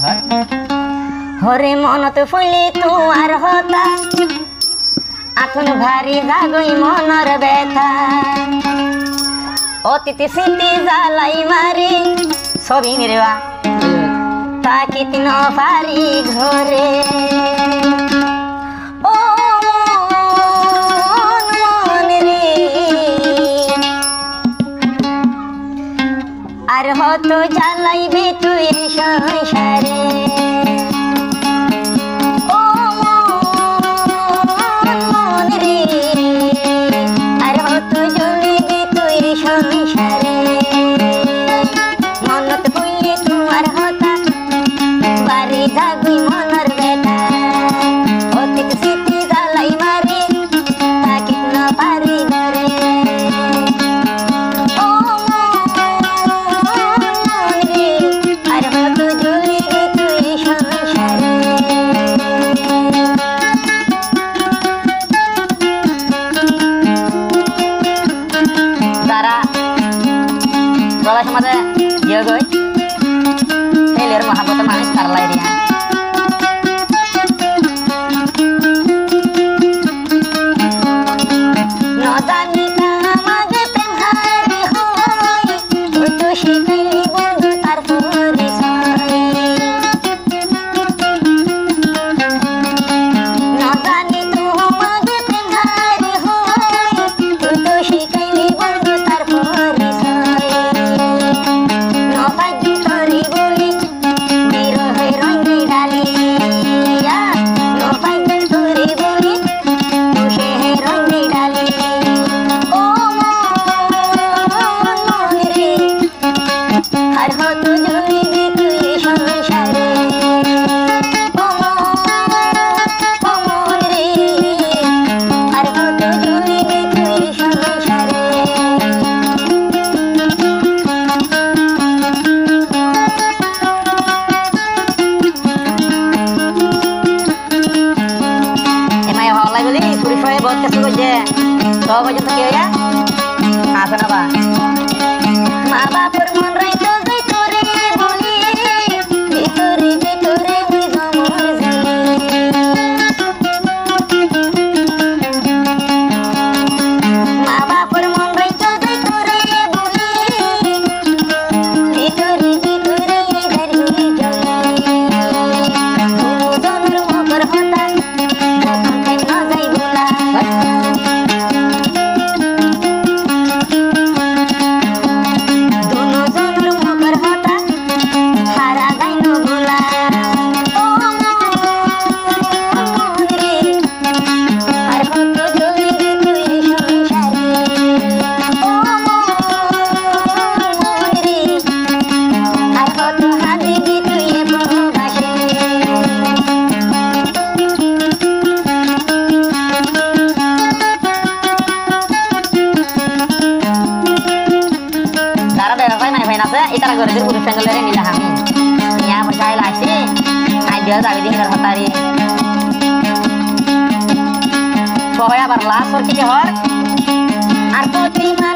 হর হরে মনত ফুলি তোমার হতা আথুন ভারী জাগই মনর ব্যথা অতিথি স্মৃতি জ্বালাই মারি ছবি নিরেবা তাকিত ন পারি ঘরে ও মন রে আর হত জ্বালাইবে তুই সংসারে সংসারে মনত বললে তোমার হতা বাড়ি জাগুই মনের ব্যথা অতীত স্মৃতি জ্বালাই মারে তাকিত না পারি ধরে ও মন রে আর হত জ্বলিবে তুই সংসারে Kalau sama saya, dia gue, saya lihat mahabot manis karla dia. Nodani kamage penghari hoy, utu shikai bundu tarpuri soy. Nodani kamage penghari hoy, utu shikai bundu tarpuri soy. Buat kasih gue so gue jemput ya kasih apa maba permon raito bituri buli bituri bizamur zali maba permon raito bituri buli bituri dari jali donor mogar hota Ita lagu radio udah channel ini lah kami. Ya percaya lah sih. Ideal tapi di negara Hatari. Pokoknya berlas, sorti hor. Arto terima